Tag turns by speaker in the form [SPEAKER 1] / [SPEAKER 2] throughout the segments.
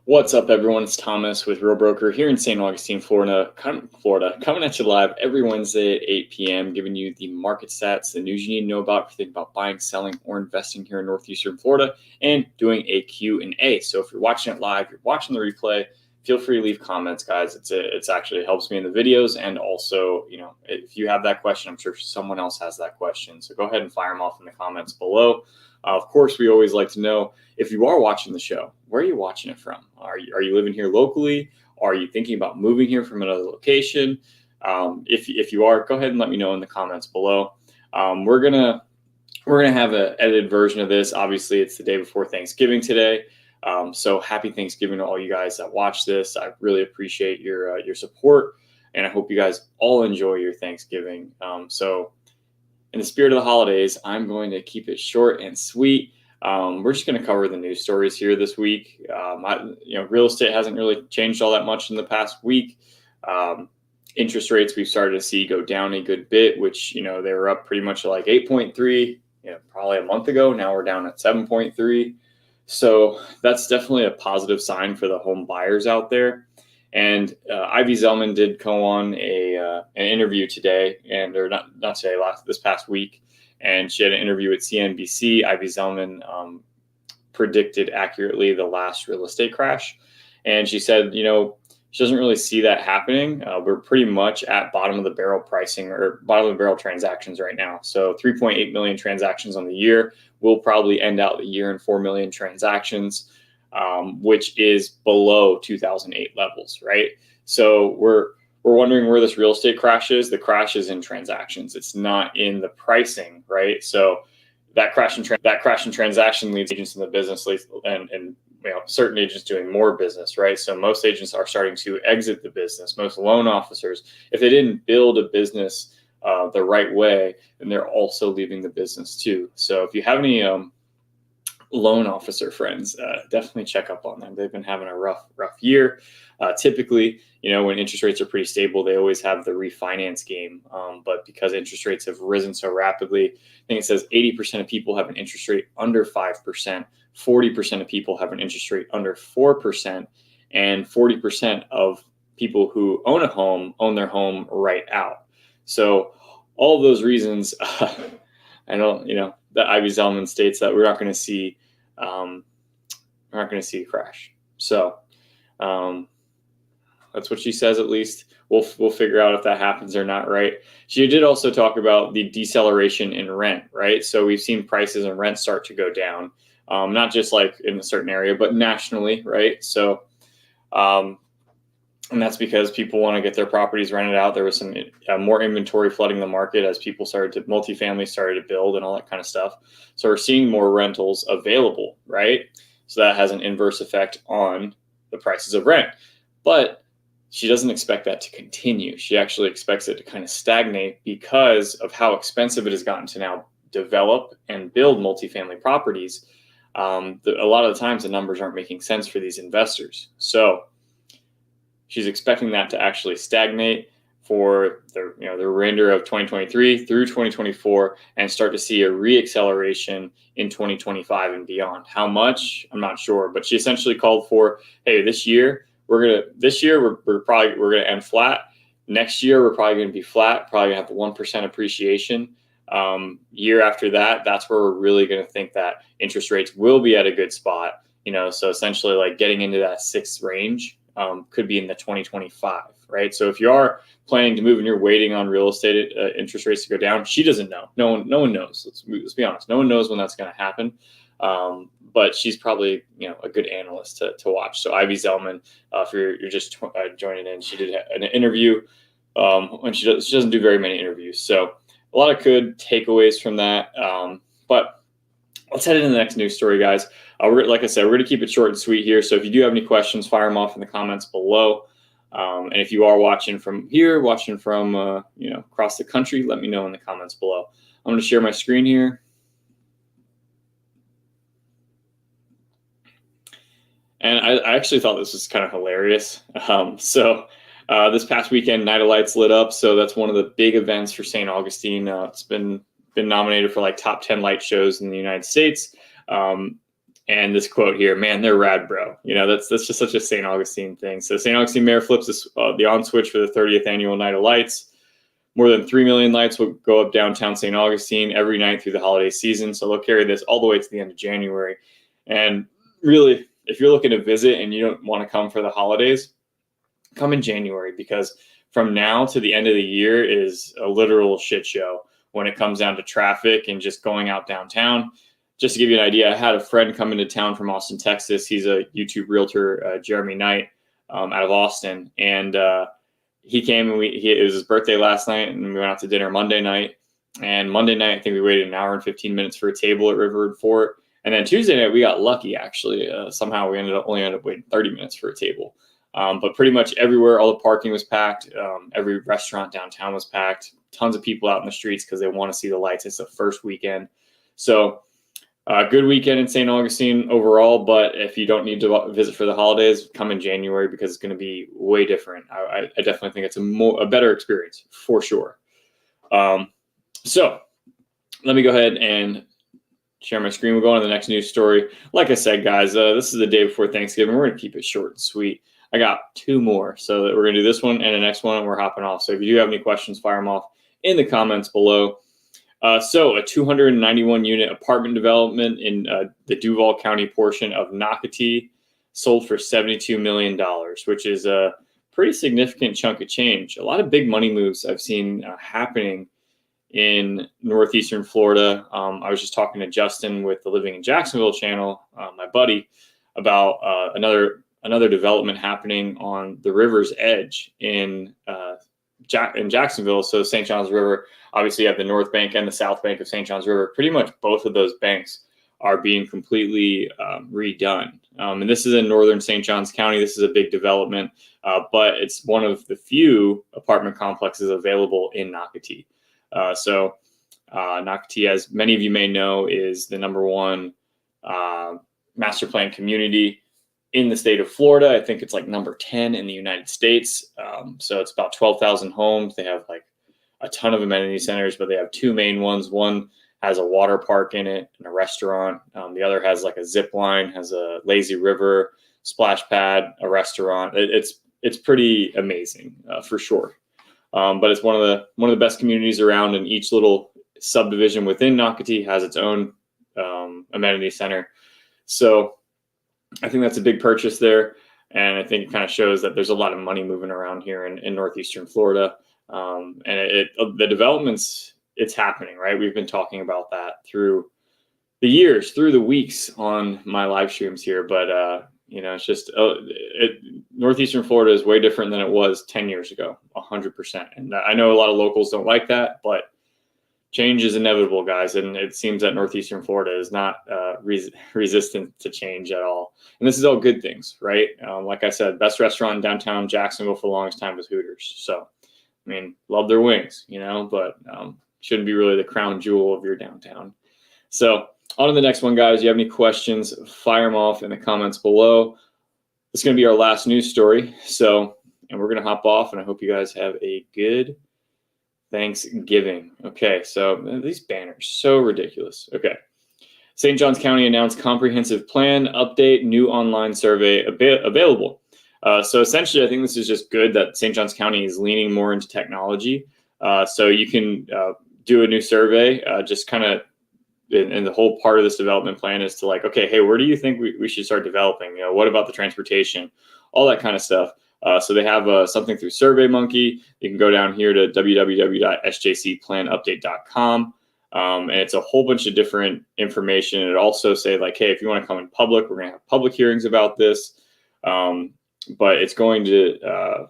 [SPEAKER 1] What's up, everyone? It's Thomas with Real Broker here in St. Augustine, Florida, coming at you live every Wednesday at 8 p.m., giving you the market stats, the news you need to know about if you think about buying, selling, or investing here in Northeastern Florida, and doing a Q&A. So if you're watching it live, you're watching the replay, feel free to leave comments, guys. It's actually helps me in the videos, and also, if you have that question, I'm sure someone else has that question. So go ahead and fire them off in the comments below. Of course, we always like to know if you are watching the show, where are you watching it from? Are you living here locally? Are you thinking about moving here from another location? If you are, go ahead and let me know in the comments below. We're gonna have an edited version of this. Obviously, it's the day before Thanksgiving today. So happy Thanksgiving to all you guys that watch this. I really appreciate your support, and I hope you guys all enjoy your Thanksgiving. So in the spirit of the holidays, I'm going to keep it short and sweet. We're just going to cover the news stories here this week. Real estate hasn't really changed all that much in the past week. Interest rates we've started to see go down a good bit, which, they were up pretty much like 8.3, probably a month ago. Now we're down at 7.3. So that's definitely a positive sign for the home buyers out there. And Ivy Zelman did go on an interview today, or not today, this past week, and she had an interview with CNBC. Ivy Zelman predicted accurately the last real estate crash, and she said, she doesn't really see that happening. We're pretty much at bottom of the barrel pricing, or bottom of the barrel transactions right now. So 3.8 million transactions on the year. We'll probably end out the year in 4 million transactions. Which is below 2008 levels, right? So we're wondering where this real estate crash is. The crash is in transactions. It's not in the pricing, right? So that crash in transaction leads agents in the business, and certain agents doing more business, right? So most agents are starting to exit the business. Most loan officers, if they didn't build a business the right way, then they're also leaving the business too. So if you have any loan officer friends, definitely check up on them. They've been having a rough year. Typically, when interest rates are pretty stable, they always have the refinance game. But because interest rates have risen so rapidly, I think it says 80% of people have an interest rate under 5%, 40% of people have an interest rate under 4%, and 40% of people who own a home own their home right out. So all of those reasons, I don't, that Ivy Zelman states that we're not going to see a crash. So that's what she says. At least we'll figure out if that happens or not, right? She did also talk about the deceleration in rent, right? So we've seen prices and rent start to go down, not just like in a certain area, but nationally, right? So and that's because people want to get their properties rented out. There was some more inventory flooding the market as multifamily started to build and all that kind of stuff. So we're seeing more rentals available, right? So that has an inverse effect on the prices of rent. But she doesn't expect that to continue. She actually expects it to kind of stagnate because of how expensive it has gotten to now develop and build multifamily properties. A lot of the times the numbers aren't making sense for these investors. So she's expecting that to actually stagnate for the remainder of 2023 through 2024 and start to see a reacceleration in 2025 and beyond. How much? I'm not sure, but she essentially called for, hey, this year we're gonna end flat. Next year we're probably gonna be flat, probably gonna have the 1% appreciation. Year after that, that's where we're really gonna think that interest rates will be at a good spot. So essentially like getting into that 6 range. Could be in the 2025, right? So if you are planning to move and you're waiting on real estate interest rates to go down, she doesn't know. No one knows. Let's be honest. No one knows when that's going to happen. But she's probably a good analyst to watch. So Ivy Zelman, if you're just joining in, she did an interview. And she doesn't do very many interviews. So a lot of good takeaways from that. But let's head into the next news story, guys. Like I said, we're going to keep it short and sweet here. So if you do have any questions, fire them off in the comments below. And if you are watching from here, across the country, let me know in the comments below. I'm going to share my screen here. And I actually thought this was kind of hilarious. This past weekend, Night of Lights lit up. So that's one of the big events for St. Augustine. It's been nominated for like top 10 light shows in the United States. And this quote here, man, they're rad, bro. That's just such a St. Augustine thing. So St. Augustine mayor flips the on switch for the 30th annual Night of Lights. More than 3 million lights will go up downtown St. Augustine every night through the holiday season. So they'll carry this all the way to the end of January. And really, if you're looking to visit and you don't want to come for the holidays, come in January, because from now to the end of the year is a literal shit show when it comes down to traffic and just going out downtown. Just to give you an idea, I had a friend come into town from Austin, Texas. He's a YouTube realtor, Jeremy Knight, out of Austin. And he came and it was his birthday last night, and we went out to dinner Monday night. And Monday night, I think we waited an hour and 15 minutes for a table at Riverwood Fort. And then Tuesday night, we got lucky, actually. Somehow we only ended up waiting 30 minutes for a table. But pretty much everywhere, all the parking was packed. Every restaurant downtown was packed. Tons of people out in the streets because they want to see the lights. It's the first weekend. So good weekend in St. Augustine overall. But if you don't need to visit for the holidays, come in January, because it's going to be way different. I definitely think it's a better experience for sure. So let me go ahead and share my screen. We'll go on to the next news story. Like I said, guys, this is the day before Thanksgiving. We're going to keep it short and sweet. I got 2 more, so we're going to do this one and the next one, and we're hopping off. So if you do have any questions, fire them off in the comments below. So a 291-unit apartment development in the Duval County portion of Nocatee sold for $72 million, which is a pretty significant chunk of change. A lot of big money moves I've seen happening in northeastern Florida. I was just talking to Justin with the Living in Jacksonville channel, my buddy, about another development happening on the river's edge in Jacksonville. So St. John's River, obviously you have the north bank and the south bank of St. John's River. Pretty much both of those banks are being completely redone. And this is in northern St. Johns County. This is a big development, but it's one of the few apartment complexes available in Nocatee. So Nocatee, as many of you may know, is the #1 master plan community in the state of Florida. I think it's like number 10 in the United States. So it's about 12,000 homes. They have like a ton of amenity centers, but they have 2 main ones. One has a water park in it and a restaurant. The other has like a zip line, has a lazy river, splash pad, a restaurant. It's pretty amazing for sure. But it's one of the best communities around, and each little subdivision within Nocatee has its own amenity center. So I think that's a big purchase there, and I think it kind of shows that there's a lot of money moving around here in northeastern Florida. And the developments, it's happening, right? We've been talking about that through the years, through the weeks on my live streams here, but it's just northeastern Florida is way different than it was 10 years ago, 100%. And I know a lot of locals don't like that, but change is inevitable, guys. And it seems that northeastern Florida is not resistant to change at all. And this is all good things, right? Like I said, best restaurant in downtown Jacksonville for the longest time was Hooters. So, I mean, love their wings, but shouldn't be really the crown jewel of your downtown. So on to the next one, guys. If you have any questions, fire them off in the comments below. This is going to be our last news story. And we're going to hop off, and I hope you guys have a good Thanksgiving. Okay, so these banners, so ridiculous. Okay. St. Johns County announced comprehensive plan update, new online survey available. So essentially, I think this is just good that St. Johns County is leaning more into technology. So you can do a new survey, just kind of, and the whole part of this development plan is to like, okay, hey, where do you think we should start developing? What about the transportation? All that kind of stuff. So they have something through SurveyMonkey. You can go down here to www.sjcplanupdate.com. And it's a whole bunch of different information. It also say like, hey, if you want to come in public, we're going to have public hearings about this. But it's going to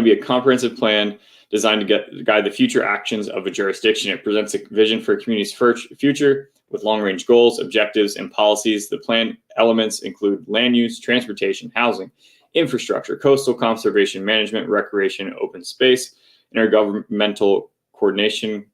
[SPEAKER 1] be a comprehensive plan designed to guide the future actions of a jurisdiction. It presents a vision for a community's future with long-range goals, objectives, and policies. The plan elements include land use, transportation, housing, infrastructure, coastal conservation management, recreation, open space, intergovernmental coordination,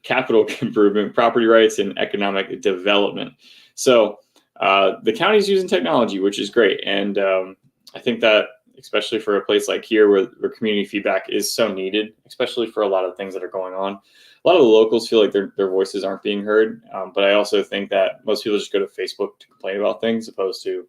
[SPEAKER 1] capital improvement, property rights, and economic development. So the county's using technology, which is great. And I think that especially for a place like here where community feedback is so needed, especially for a lot of things that are going on. a lot of the locals feel like their voices aren't being heard. But I also think that most people just go to Facebook to complain about things opposed to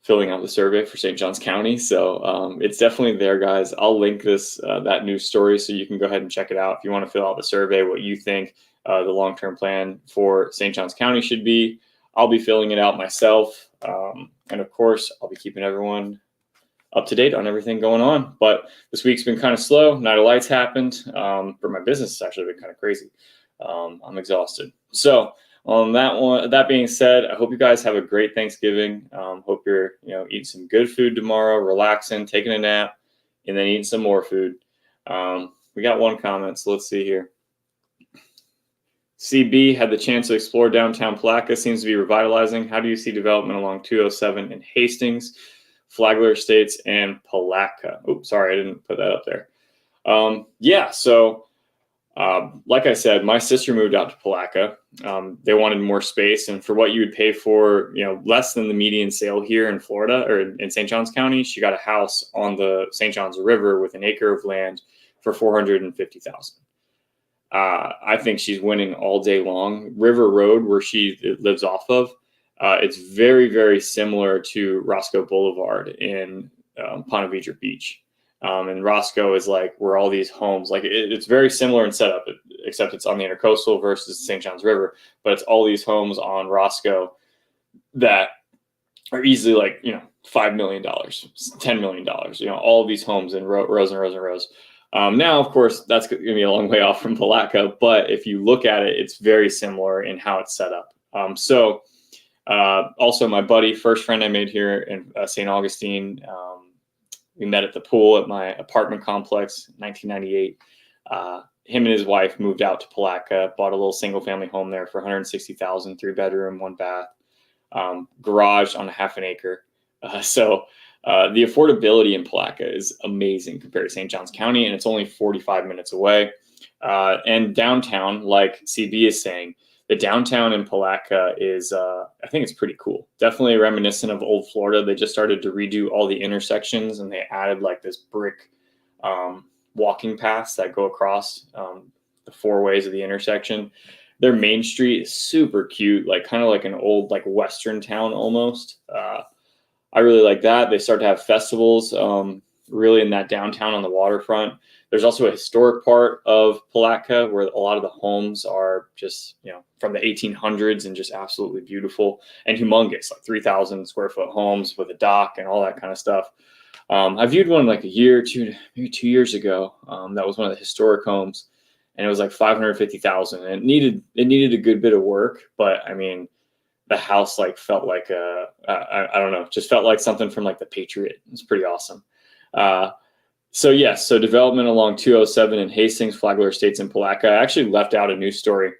[SPEAKER 1] filling out the survey for St. Johns County. So it's definitely there, guys. I'll link this, that news story, so you can go ahead and check it out. If you want to fill out the survey, what you think the long-term plan for St. Johns County should be. I'll be filling it out myself. And of course, I'll be keeping everyone up to date on everything going on. But this week's been kind of slow. Night of Lights happened. For my business, it's actually been kind of crazy. I'm exhausted. So on that being said, I hope you guys have a great Thanksgiving. Hope you're eating some good food tomorrow, relaxing, taking a nap, and then eating some more food. We got one comment, so let's see here. CB had the chance to explore downtown Palatka. Seems to be revitalizing. How do you see development along 207 in Hastings, Flagler Estates, and Palatka? Oops, sorry, I didn't put that up there. Yeah, so like I said, my sister moved out to Palatka. They wanted more space, and for what you would pay for, less than the median sale here in Florida or in St. Johns County, she got a house on the St. Johns River with an acre of land for $450,000. I think she's winning all day long. River Road, where she lives off of, it's very, very similar to Roscoe Boulevard in Ponte Vedra Beach. And Roscoe is like where all these homes, like it's very similar in setup, except it's on the Intercoastal versus the St. Johns River. But it's all these homes on Roscoe that are easily like, $5 million, $10 million, all of these homes in rows and rows and rows. Now, of course, that's going to be a long way off from Palatka, but if you look at it, it's very similar in how it's set up. Also, my buddy, first friend I made here in St. Augustine, we met at the pool at my apartment complex in 1998. Him and his wife moved out to Palatka, bought a little single-family home there for $160,000, 3-bedroom, 1-bath, garage on a half an acre. The affordability in Palatka is amazing compared to St. Johns County, and it's only 45 minutes away. And downtown, like CB is saying, the downtown in Palatka is, I think it's pretty cool. Definitely reminiscent of old Florida. They just started to redo all the intersections, and they added like this brick walking paths that go across the 4 ways of the intersection. Their main street is super cute, like kind of like an old like Western town almost. I really like that. They start to have festivals really in that downtown on the waterfront. There's also a historic part of Palatka where a lot of the homes are just, from the 1800s and just absolutely beautiful and humongous, like 3,000 square foot homes with a dock and all that kind of stuff. I viewed one like a year or two, maybe 2 years ago. That was one of the historic homes, and it was like $550,000. And it needed a good bit of work, but I mean, the house like felt like I don't know, just felt like something from like The Patriot. It's pretty awesome. So development along 207 in Hastings, Flagler Estates and Palatka. I actually left out a news story.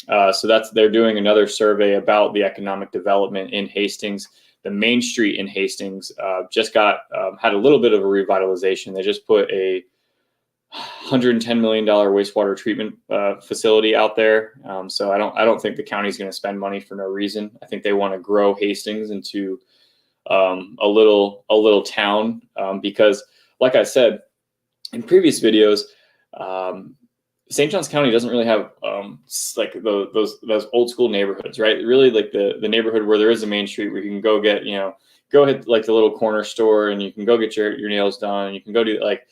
[SPEAKER 1] They're doing another survey about the economic development in Hastings. The main street in Hastings just had a little bit of a revitalization. They just put a $110 million wastewater treatment facility out there. So I don't think the county's going to spend money for no reason. I think they want to grow Hastings into a little town because, like I said in previous videos, St. Johns County doesn't really have like those old school neighborhoods, right? Really, like the neighborhood where there is a main street where you can go get go hit like the little corner store and you can go get your nails done. And you can go do like.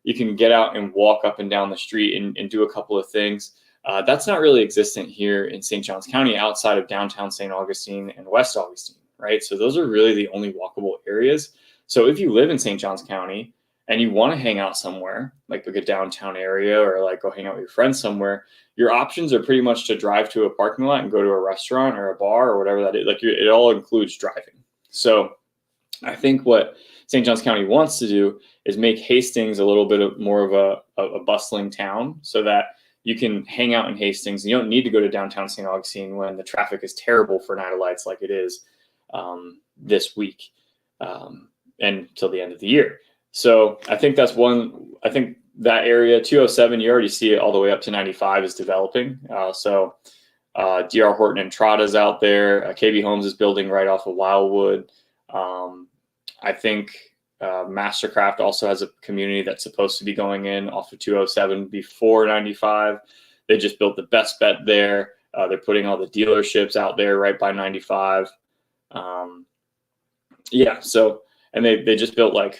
[SPEAKER 1] You can get out and walk up and down the street and do a couple of things. That's not really existent here in St. Johns County outside of downtown St. Augustine and West Augustine, right? So those are really the only walkable areas. So if you live in St. Johns County and you want to hang out somewhere, like a downtown area or like go hang out with your friends somewhere, your options are pretty much to drive to a parking lot and go to a restaurant or a bar or whatever that is. Like it all includes driving. So I think what St. Johns County wants to do is make Hastings a little bit more of a bustling town so that you can hang out in Hastings. And you don't need to go to downtown St. Augustine when the traffic is terrible for Night of Lights like it is this week and till the end of the year. So I think that's one. I think that area, 207, you already see it all the way up to 95 is developing. DR Horton and Trotta's out there. KB Homes is building right off of Wildwood. I think Mastercraft also has a community that's supposed to be going in off of 207 before 95. They just built the best bet there. They're putting all the dealerships out there right by 95. Yeah, so, and they just built like,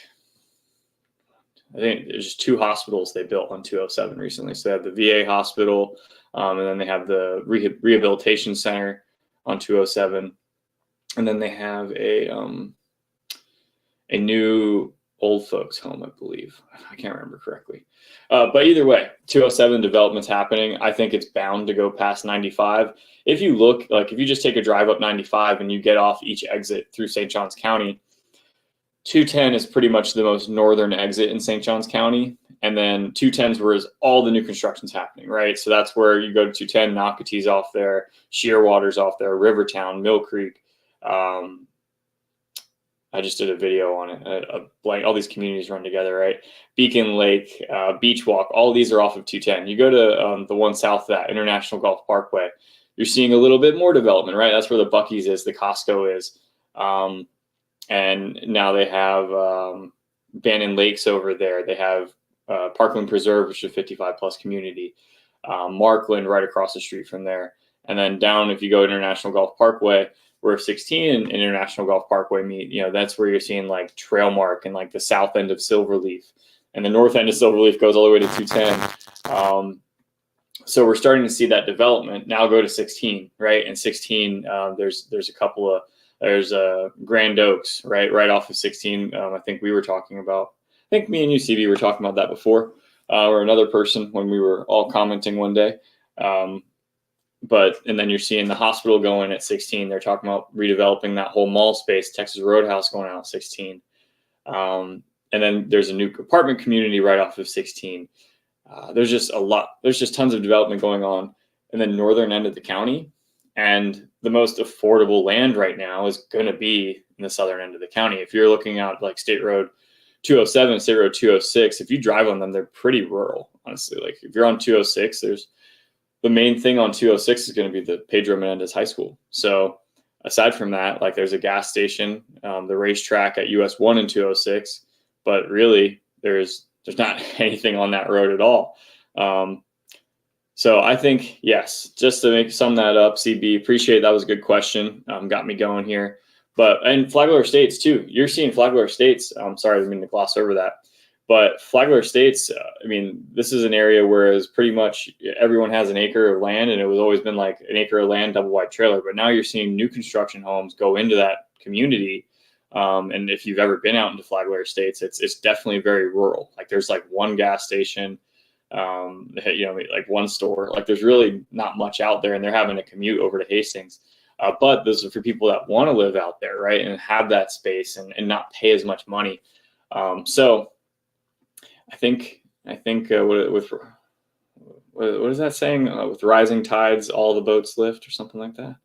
[SPEAKER 1] I think there's just 2 hospitals they built on 207 recently. So they have the VA hospital, and then they have the rehabilitation center on 207. And then they have a new old folks home, I believe. I can't remember correctly. But either way, 207 development's happening. I think it's bound to go past 95. If you look, like if you just take a drive up 95 and you get off each exit through St. Johns County, 210 is pretty much the most northern exit in St. Johns County. And then 210 is where all the new construction's happening, right? So that's where you go to 210, Nocatee's off there, Shearwater's off there, Rivertown, Mill Creek. I just did a video on it. All these communities run together, right? Beacon Lake, Beach Walk, all these are off of 210. You go to the one south of that, International Golf Parkway, you're seeing a little bit more development, right? That's where the Buc-ee's is, the Costco is. And now they have Bannon Lakes over there. They have Parkland Preserve, which is a 55+ community. Markland right across the street from there. And then down, if you go International Golf Parkway, where 16 and International Golf Parkway meet, that's where you're seeing like Trailmark and like the south end of Silverleaf. And the north end of Silverleaf goes all the way to 210. So we're starting to see that development. Now go to 16, right? And 16, there's a couple of, there's Grand Oaks, right off of 16. I think we were talking about, I think me and you, CB, were talking about that before, or another person when we were all commenting one day. And then you're seeing the hospital going at 16. They're talking about redeveloping that whole mall space, Texas Roadhouse going out at 16. And then there's a new apartment community right off of 16. There's just a lot. There's just tons of development going on in the northern end of the county. And the most affordable land right now is going to be in the southern end of the county. If you're looking out like State Road 207, State Road 206, if you drive on them, they're pretty rural, honestly. Like if you're on 206, the main thing on 206 is going to be the Pedro Menendez High School. So aside from that, like there's a gas station, the racetrack at US 1 and 206, but really there's not anything on that road at all. So I think, yes, just to sum that up, CB, appreciate that was a good question. Got me going here. And Flagler Estates too. You're seeing Flagler Estates. I'm sorry, I didn't mean to gloss over that. But Flagler Estates, this is an area where pretty much everyone has an acre of land, and it was always been like an acre of land, double wide trailer. But now you're seeing new construction homes go into that community. And if you've ever been out into Flagler Estates, it's definitely very rural. Like there's like one gas station, like one store. Like there's really not much out there, and they're having to commute over to Hastings. But those are for people that want to live out there, right, and have that space and not pay as much money. So I think what is that saying? With rising tides, all the boats lift, or something like that.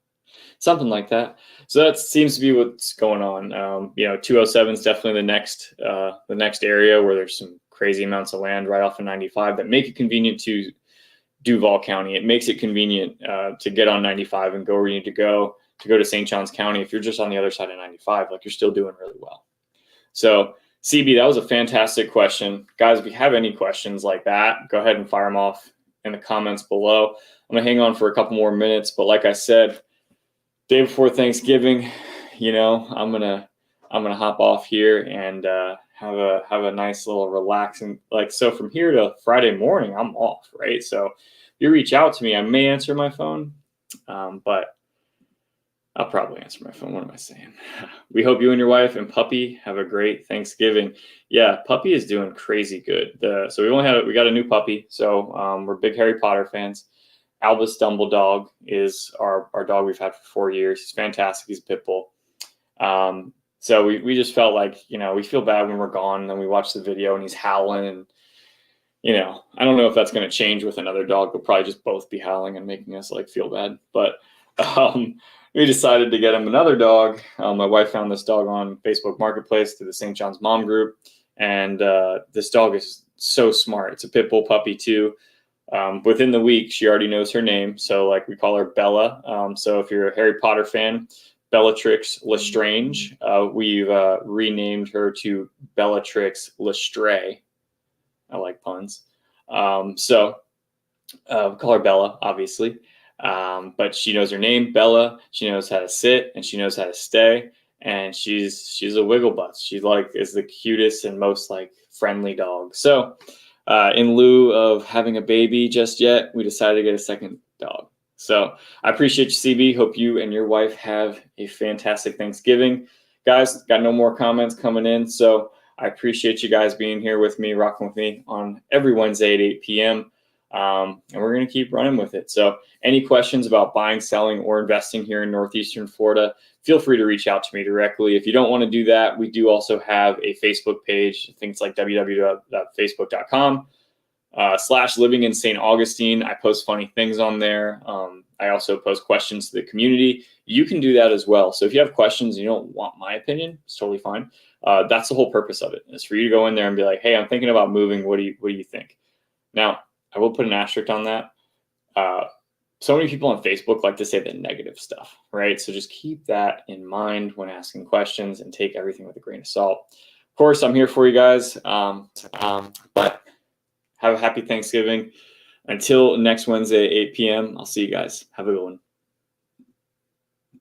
[SPEAKER 1] Something like that. So that seems to be what's going on. 207 is definitely the next area where there's some crazy amounts of land right off of 95 that make it convenient to Duval County. It makes it convenient to get on 95 and go where you need to go to St. Johns County. If you're just on the other side of 95, like you're still doing really well. So CB, that was a fantastic question. Guys, if you have any questions like that, go ahead and fire them off in the comments below. I'm gonna hang on for a couple more minutes, but like I said, day before Thanksgiving, I'm gonna hop off here and have a nice little relaxing, so from here to Friday morning, I'm off, right? So if you reach out to me, I may answer my phone, but I'll probably answer my phone. What am I saying? We hope you and your wife and puppy have a great Thanksgiving. Yeah, puppy is doing crazy good. So we got a new puppy. So we're big Harry Potter fans. Albus Dumbledore is our dog we've had for 4 years. He's fantastic. He's a pit bull. So we just felt like, we feel bad when we're gone, and then we watch the video and he's howling, and I don't know if that's going to change with another dog. We'll probably just both be howling and making us feel bad. But we decided to get him another dog. My wife found this dog on Facebook Marketplace through the St. John's Mom Group. And this dog is so smart. It's a pit bull puppy too. Within the week, she already knows her name. So we call her Bella. So if you're a Harry Potter fan, Bellatrix Lestrange. We've renamed her to Bellatrix Lestray. I like puns. So call her Bella, obviously. But she knows her name, Bella. She knows how to sit and she knows how to stay. And she's a wiggle butt. She is the cutest and most friendly dog. So in lieu of having a baby just yet, we decided to get a second dog. So I appreciate you, CB. Hope you and your wife have a fantastic Thanksgiving. Guys, got no more comments coming in. So I appreciate you guys being here with me, rocking with me on every Wednesday at 8 p.m. And we're going to keep running with it. So any questions about buying, selling, or investing here in Northeastern Florida, feel free to reach out to me directly. If you don't want to do that, we do also have a Facebook page. I think it's like www.facebook.com/living in St Augustine. I post funny things on there. I also post questions to the community. You can do that as well. So if you have questions and you don't want my opinion, it's totally fine. That's the whole purpose of it, is for you to go in there and be like, hey, I'm thinking about moving. What do you think? Now, I will put an asterisk on that. So many people on Facebook like to say the negative stuff, right? So just keep that in mind when asking questions and take everything with a grain of salt. Of course, I'm here for you guys, but have a happy Thanksgiving. Until next Wednesday, 8 p.m., I'll see you guys. Have a good one.